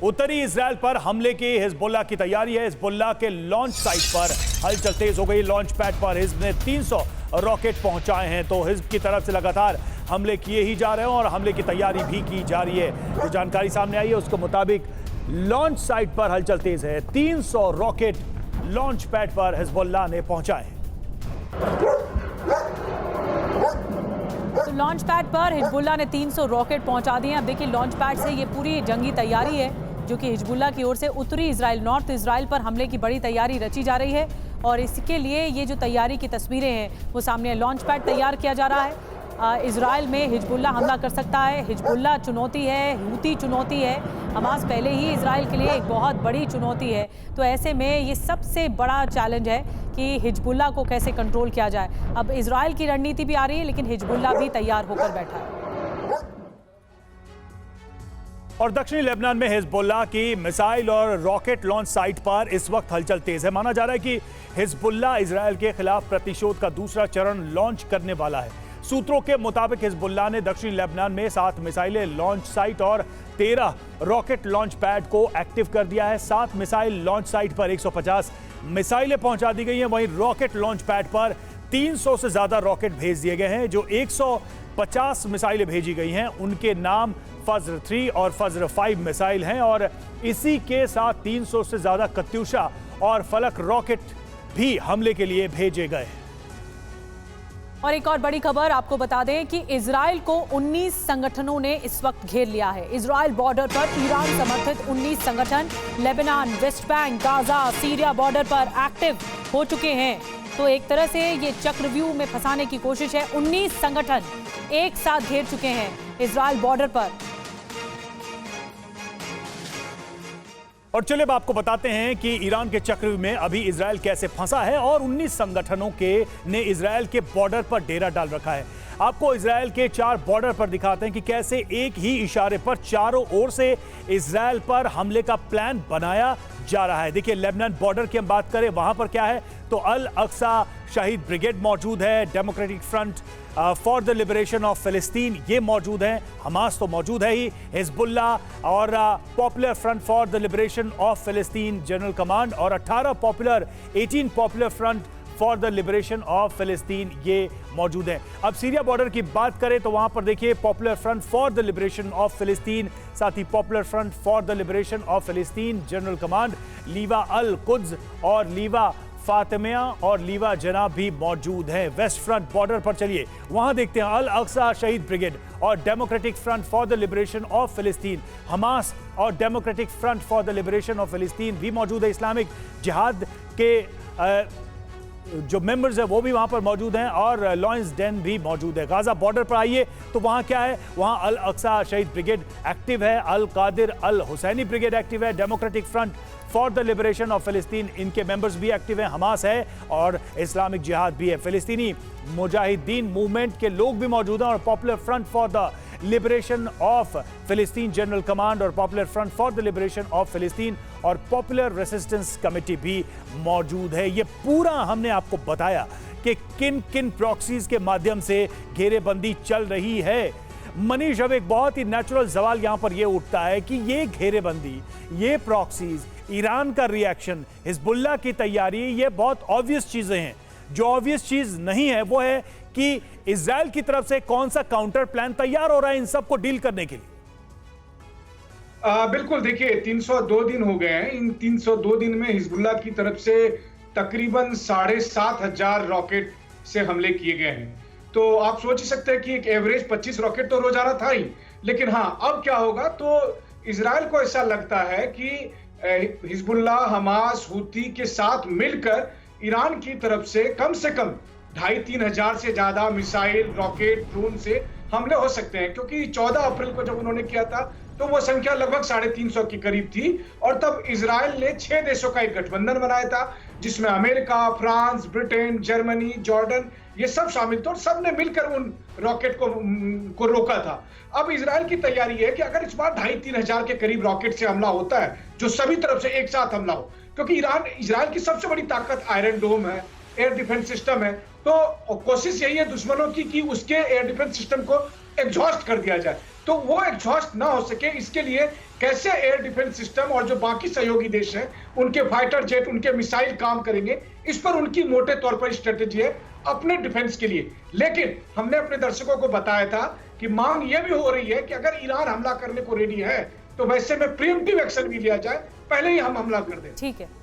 उत्तरी इजराइल पर हमले की हिजबुल्लाह की तैयारी है। हिजबुल्लाह के लॉन्च साइट पर हलचल तेज हो गई। लॉन्च पैड पर हिजब ने 300 रॉकेट पहुंचाए हैं, तो हिजब की तरफ से लगातार हमले किए ही जा रहे हैं और हमले की तैयारी भी की जा रही है। जो जानकारी सामने आई है उसके मुताबिक लॉन्च साइट पर हलचल तेज है। 300 रॉकेट लॉन्च पैड पर हिजबुल्लाह ने पहुंचाए हैं। तो लॉन्च पैड पर हिजबुल्लाह ने 300 रॉकेट पहुंचा दिए हैं। अब देखिए लॉन्च पैड से ये पूरी जंगी तैयारी है जो कि हिजबुल्लाह की ओर से उत्तरी इजराइल, नॉर्थ इजराइल पर हमले की बड़ी तैयारी रची जा रही है और इसके लिए ये जो तैयारी की तस्वीरें हैं वो सामने। लॉन्च पैड तैयार किया जा रहा है। इजराइल में हिजबुल्लाह हमला कर सकता है। हिजबुल्लाह चुनौती है, हूती चुनौती है। हमास पहले ही इजराइल के लिए एक बहुत बड़ी चुनौती है। तो ऐसे में ये सबसे बड़ा चैलेंज है कि हिजबुल्लाह को कैसे कंट्रोल किया जाए। अब इजराइल की रणनीति भी आ रही है लेकिन हिजबुल्लाह भी तैयार होकर बैठा है। और दक्षिणी लेबनान में हिजबुल्लाह की मिसाइल और रॉकेट लॉन्च साइट पर इस वक्त हलचल तेज है। माना जा रहा है कि हिजबुल्लाह इजराइल के खिलाफ प्रतिशोध का दूसरा चरण लॉन्च करने वाला है। सूत्रों के मुताबिक हिजबुल्लाह ने दक्षिणी लेबनान में 7 मिसाइलें लॉन्च साइट और 13 रॉकेट लॉन्च पैड को एक्टिव कर दिया है। 7 मिसाइल लॉन्च साइट पर 150 मिसाइलें पहुंचा दी गई हैं। वहीं रॉकेट लॉन्च पैड पर 300 से ज्यादा रॉकेट भेज दिए गए हैं। जो 150 मिसाइलें भेजी गई हैं उनके नाम फज्र 3 और फज्र 5 मिसाइल हैं और इसी के साथ 300 से ज्यादा कत्यूशा और फलक रॉकेट भी हमले के लिए भेजे गए। और एक और बड़ी खबर आपको बता दें कि इजराइल को 19 संगठनों ने इस वक्त घेर लिया है। इजराइल बॉर्डर पर ईरान समर्थित 19 संगठन Lebanon, West Bank, Gaza, Syria border पर एक्टिव हो चुके हैं। तो एक तरह से ये चक्रव्यूह में फंसाने की कोशिश है। 19 संगठन एक साथ घेर चुके हैं इजराइल बॉर्डर पर। और चलिए अब आपको बताते हैं कि ईरान के चक्रव्यूह में अभी इजराइल कैसे फंसा है और 19 संगठनों के ने इजराइल के बॉर्डर पर डेरा डाल रखा है। आपको इजराइल के 4 बॉर्डर पर दिखाते हैं कि कैसे एक ही इशारे पर चारों ओर से इजराइल पर हमले का प्लान बनाया जा रहा है। देखिए लेबनान बॉर्डर की हम बात करें, वहां पर क्या है तो अल अक्सा शहीद ब्रिगेड मौजूद है, democratic front for the liberation of फिलिस्तीन ये मौजूद हैं, हमास तो मौजूद है ही, हिजबुल्लाह और popular front for the liberation of Palestine general command और 18 popular front for the liberation of फिलिस्तीन ये मौजूद है। अब सीरिया बॉर्डर की बात करें तो वहां पर देखिए popular front for the liberation of Palestine, साथ ही popular front for the liberation of Palestine general command, Liwa al Quds और लीवा फातिमिया और लीवा जना भी मौजूद हैं। वेस्ट फ्रंट बॉर्डर पर चलिए वहां देखते हैं अल अक्सा शहीद ब्रिगेड और democratic front for the liberation of फिलिस्तीन, हमास और democratic front for the liberation of फिलिस्तीन भी मौजूद है। इस्लामिक जिहाद के जो मेंबर्स है वो भी वहां पर मौजूद हैं और लॉयंस डेन भी मौजूद है। गाजा बॉर्डर पर आइए तो वहां क्या है, वहां अल अक्सा शहीद ब्रिगेड एक्टिव है, अल कादिर अल हुसैनी ब्रिगेड एक्टिव है, democratic front for the liberation of फिलिस्तीन इनके मेंबर्स भी एक्टिव हैं, हमास है और इस्लामिक जिहाद भी है। फिलिस्तीनी मुजाहिदीन मूवमेंट के लोग भी मौजूद हैं और popular front for the liberation of Palestine general command और popular front for the liberation of फिलिस्तीन और पॉपुलर रेसिस्टेंस कमेटी भी मौजूद है। ये पूरा हमने आपको बताया कि किन किन प्रॉक्सीज के माध्यम से घेरेबंदी चल रही है। मनीष, अब एक बहुत ही नेचुरल सवाल यहां पर यह उठता है कि ये घेरेबंदी, ये प्रॉक्सीज, ईरान का रिएक्शन, हिजबुल्लाह की तैयारी, ये बहुत ऑब्वियस चीजें हैं। जो ऑब्वियस चीज नहीं है वो है कि इजराइल की तरफ से कौन सा काउंटर प्लान तैयार हो रहा है इन सबको डील करने के लिए। बिल्कुल, देखिए 302 दिन हो गए हैं। इन 302 दिन में हिजबुल्लाह की तरफ से तकरीबन 7,500 रॉकेट से हमले किए गए हैं। तो आप सोच ही सकते हैं कि एक एवरेज 25 रॉकेट तो रोजाना था ही, लेकिन हाँ अब क्या होगा तो इजराइल को ऐसा लगता है कि हिजबुल्लाह, हमास, हूती के साथ मिलकर ईरान की तरफ से कम 2,500-3 हजार से ज्यादा मिसाइल, रॉकेट, ड्रोन से हमले हो सकते हैं। क्योंकि 14 अप्रैल को जब उन्होंने किया था तो वो संख्या लगभग 350 के करीब थी और तब इजराइल ने 6 देशों का एक गठबंधन बनाया था जिसमें America, France, Britain, Germany, Jordan ये सब शामिल थे और सब ने मिलकर उन रॉकेट को रोका था। अब इजराइल की तैयारी है कि अगर इस बार 2,500-3 हजार के करीब रॉकेट से हमला होता है जो सभी तरफ से एक साथ हमला हो, क्योंकि इजराइल की सबसे बड़ी ताकत आयरन डोम है, एयर डिफेंस सिस्टम है, तो कोशिश यही है दुश्मनों की कि उसके एयर डिफेंस सिस्टम को एग्जॉस्ट कर दिया जाए। तो वो एग्जॉस्ट ना हो सके इसके लिए कैसे एयर डिफेंस सिस्टम और जो बाकी सहयोगी देश हैं उनके फाइटर जेट, उनके मिसाइल काम करेंगे, इस पर उनकी मोटे तौर पर स्ट्रेटेजी है अपने डिफेंस के लिए। लेकिन हमने अपने दर्शकों को बताया था कि मांग यह भी हो रही है कि अगर ईरान हमला करने को रेडी है तो वैसे में प्रीएम्प्टिव एक्शन भी लिया जाए, पहले ही हम हमला कर दें। ठीक है।